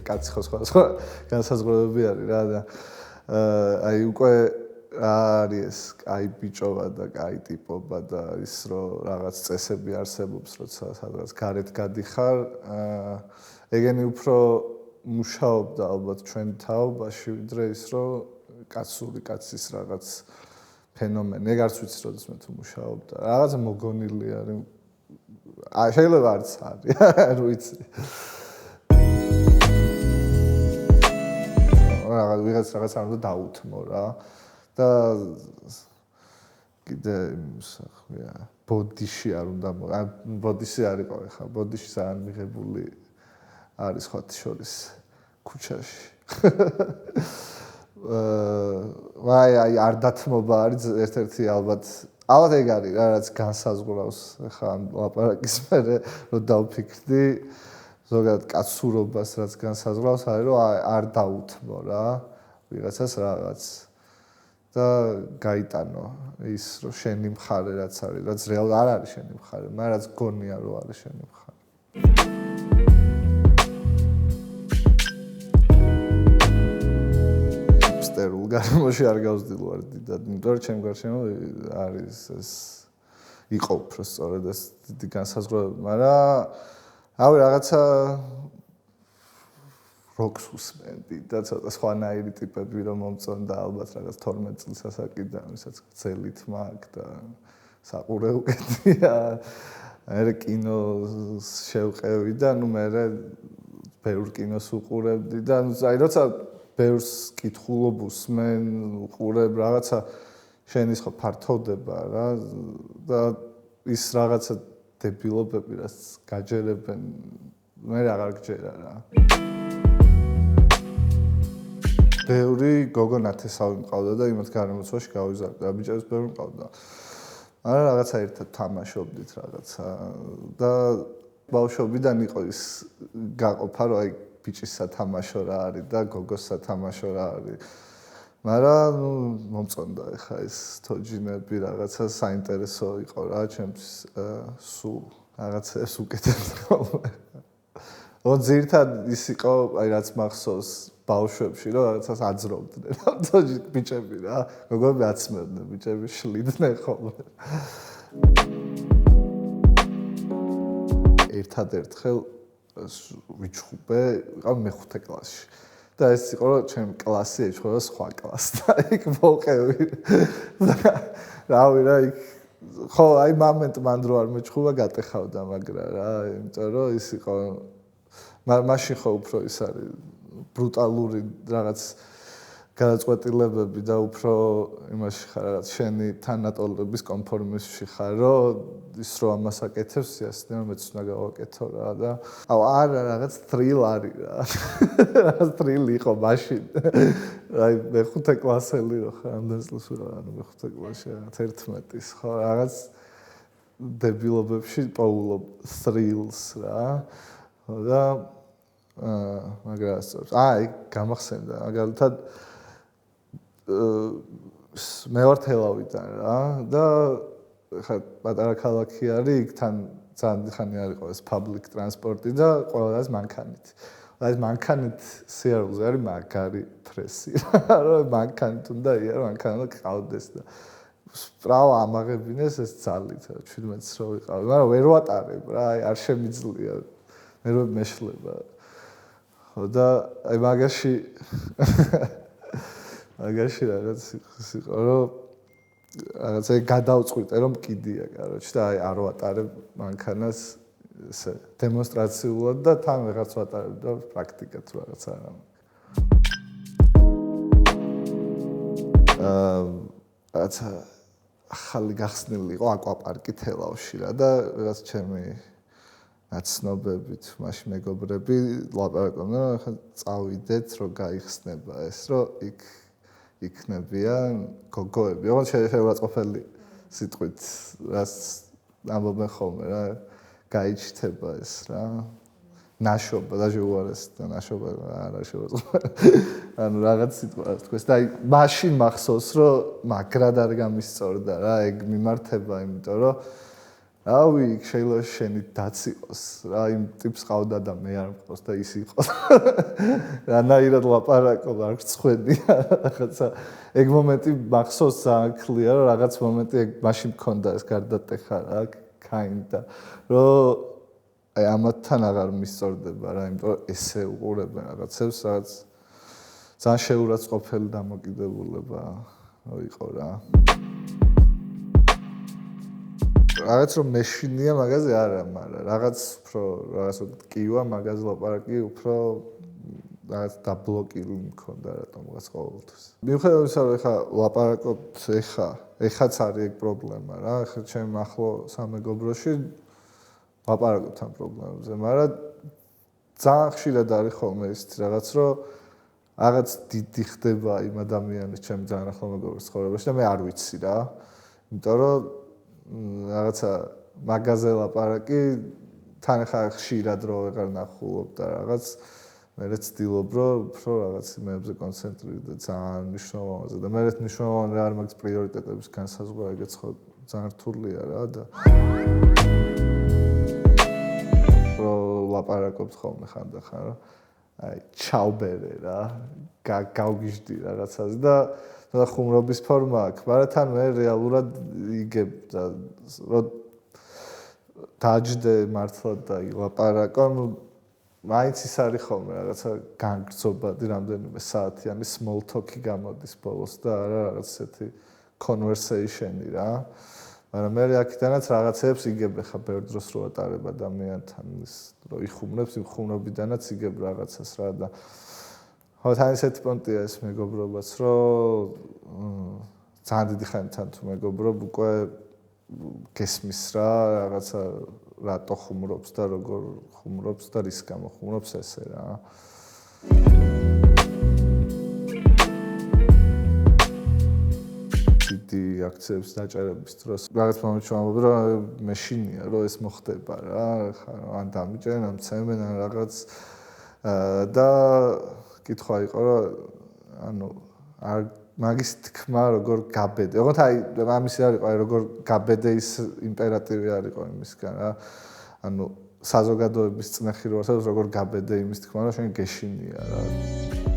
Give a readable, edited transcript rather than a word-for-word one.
კაცი ხო სხვა განსაზღვრებები არის რა და აი უკვე არის ეს კაი ბიჭობა და კაი ტიპობა და ის რომ რაღაც წესები არსებობს, როცა სადღაც გარეთ გადიხარ, ეგენი უფრო მუშაობდა ალბათ ჩვენ თაობაში, ვიდრე ის რომ კაცური კაცის რაღაც ფენომენი, ეგ არც ვიცი როდეს მე თუ მუშაობდა. რაღაცა მოგონილი არის. შეიძლება არც არის, არ ვიცი. რაღაც არ უნდა დაუთმო რა. და კიდე ხმია ბოდიში არ უნდა ბოდიში არ იყო ხა ბოდიში ძალიან მიღებული არის ხოთი შორის ქუჩაში აი არ დათმობა არის ერთ-ერთი ალბათ ეგ არის რა რაც განსაზღვრავს ხა ლაპარაკის მერე რომ დავფიქრდი ზოგადად კაცურობას რაც განსაზღვრავს არის რომ არ დაუთმო რა ვიღაცას რაღაც და გაიტანო ის რომ შენი მხარე რაც არის, რაც რეალურად არ არის შენი მხარე, მაგრამ რაც გონია რომ არის შენი მხარე. სტერულ გარემოში არ გავსდილვარ დიდად, იმიტომ რომ ჩემ გარშემო არის ეს იყო უფრო სწორედ ეს დიდი განსაზღვრება, მაგრამ რაღაცა როკს უსმენდი და ცოტა სხვანაირი ტიპები რომ მომწონდა ალბათ რაღაც 12 წლის ასაკიდან, ვისაც გრძელით მაგ და საყურე უკეთია. მე კინოს შევყევი და მე ბევრ კინოს უყურებდი და აი როცა ბევრს კითხულობ უსმენ, უყურებ რაღაცა შენი ხო ფართოვდება რა და ის რაღაცა დებილობები რაც გაჯერებენ მე აღარ გჯერა რა. ბევრი გოგო ნათესავი მყავდა და იმათ გარემოცვაში გავიზარდა. ბიჭებს ბევრი მყავდა. მაგრამ რაღაცა ერთად თამაშობდით რაღაცა და ბავშვობიდან იყო ის გაყოფა რომ აი ბიჭის სათამაშო რა არის და გოგოს სათამაშო რა არის. მაგრამ მომწონდა ეხა ეს თოჯინები რაღაცა საინტერესო იყო რა ჩემთვის სულ რაღაცებს უკეთებდა ხოლმე. ძირითად ის იყო აი რაც მახსოვს ბავშვებში რომ რაღაცას აძრობდნენ თოჯი ბიჭები რა გოგოები აცმევდნენ ბიჭები შლიდნენ ხოლმე ერთადერთხელ ვიჩხუბე ვიყავ მეხუთე კლასში და ეს იყო რომ ჩემი კლასი ეჩხუბა სხვა კლასს და იქ მოვყევი რავი რა იქ ხო აი მომენტ მან რო არ მეჩხუბა გატეხავდა მაგრა რა იმიტომ რომ ის იყო მაშინ ხო უფრო ის არის ბრუტალური რაღაც გადაწყვეტილებები და უფრო იმაში ხარ რაღაც შენი თანატოლების კონფორმიზმში ხარ რომ ის რო ამას აკეთებს იასწინე მეც უნდა გავაკეთო რა და არა რაღაც თრილ არის რა რაღაც თრილი იყო მაშინ აი მეხუთე კლასელი რო ხარ ამდენ წელს ვიყავ ანუ მეხუთე კლასში 11-ის ხო რაღაც დებილობებში პოულობ თრილს რა და მაგრას აი გამახსენდა მაგალითად მე ვარ თელავიდან რა და ხა პატარა ქალაქი არის იქ თან ძალიან ხანი არ იყო ეს public transport და ყველას მანქანით. ეს მანქანით სიარულზე არის მაგარი პრესი რა რომ მანქანით უნდა იარო მანქანა ყავდეს და სპრავა ამაღებინეს ეს ძალით 17-ს რო ვიყავი მაგრამ ვერ ვატარებ რა აი არ შემიძლია მე რო მეშლება ხო და აი მაგაში რაღაც იყო რომ რაღაცა გადავწყვიტე რომ კიდია კაროჩ და აი არ ვატარებ მანქანას ესე დემონსტრაციულად და თან რაღაც ვატარებ და პრაქტიკად რაღაც არა რაღაცა ახალი გახსნილი იყო აკვაპარკი თელავში რა და რაღაც ჩემი ნაცნობებით მაშინ მეგობრები ლაპარაკობდნენ რომ ახლა წავიდეთ რომ გაიხსნება ეს რომ იქ იქნებიან გოგოები. ოღონდ შეურაცხყოფელი სიტყვით რაც ამბობენ ხოლმე რა გაიჩნდება ეს რა ნაშობა და უარეს და ნაშობა არა შეურაცხყოფელი. ანუ რაღაც სიტყვა თქვეს და აი მაშინ მახსოვს რომ მაგრად არ გამისწორდა რა ეგ მიმართება იმიტომ რომ რავი, შეიძლება შენი დაც იყოს რა, იმ ტიპს ყავდა და მე არ მყავს და ის იყო. რანაირად ლაპარაკობ, არ გწხვენია რაღაცა. ეგ მომენტი მახსოვს ძალიან კლია, რომ რაღაც მომენტი ეგ მაშინ მქონდა ეს გარდატეხა რა, kinda. რომ აი ამათთან აღარ მისწორდება რა, იმიტომ რომ ესე უყურებენ რაღაცებს, რაღაც ძალიან შეურაცხყოფელი დამოკიდებულება იყო რა. რაღაც რომ მეშინია მაგაზე არა, მაგრამ რაღაც უფრო რაღაც კივა მაგაზე ლაპარაკი უფრო რაღაც დაბლოკილი მქონდა რატომღაც ყოველთვის. მიუხედავად იმისა, რომ ეხა ლაპარაკობთ ეხაც არის ეგ პრობლემა რა, ეხა ჩემ ახლო სამეგობროში ლაპარაკობთ ამ პრობლემებზე, მაგრამ ძალიან ხშირად არის ხოლმე ის რაღაც, რომ რაღაც დიდი ხდება იმ ადამიანის ჩემ ძალიან ახლო მეგობრის ცხოვრებაში და მე არ ვიცი რა. იმიტომ რომ რაღაცა მაგაზე ლაპარაკი თან ახლა ხშირად რო ვეღარ ნახულობ და რაღაც მე ვცდილობ რომ უფრო რაღაც იმებზე კონცენტრირდე ძალიან მნიშვნელოვანზე და მე მნიშვნელოვანი რა არის მაგის პრიორიტეტების განსაზღვრა ეგეც ხო ძალიან რთულია რა და რო ლაპარაკობთ ხოლმე ხანდახან რომ აი ჩაუბერე რა გავგიჟდი რაღაცაზე და ხუმრობის ფორმა აქვს, მაგრამ თან მე რეალურად იგებ და რომ დაჯდე მართლა და ლაპარაკო, ну მაინც ის არის ხოლმე რაღაცა განგრძობადი რამდენიმე საათიანი small talk-ი გამოდის ბოლოს და არა რაღაც ესეთი conversation-ი რა. მაგრამ მე აქედანაც რაღაცებს იგებ ხა ბევრ დროს რო ატარებ ადამიანთან ის რო იხუმრებს, იმ ხუმრობიდანაც იგებ რაღაცას რა და ხო თან ისეთი პონტია ეს მეგობრობაც, რომ ძალიან დიდი ხანი თან თუ მეგობრობ, უკვე გესმის რა, რაღაცა რატო ხუმრობს და როგორ ხუმრობს და რის გამო ხუმრობს ესე რა. დიდი აქციების დაჭერების დროს რაღაც მომენტში ვამბობ, რომ მეშინია, რომ ეს მოხდება რა, ხა ან დამიჭერენ, ან მცემენ, ან რაღაც და კითხვა იყო რომ ანუ არ მაგის თქმა როგორ გაბედე. ოღონდ აი ამისი არ იყო, აი როგორ გაბედე ის იმპერატივი არ იყო იმისგან რა. ანუ საზოგადოების წნეხი რო არსებობს, როგორ გაბედე იმის თქმა, რომ შენ გეშინია რა.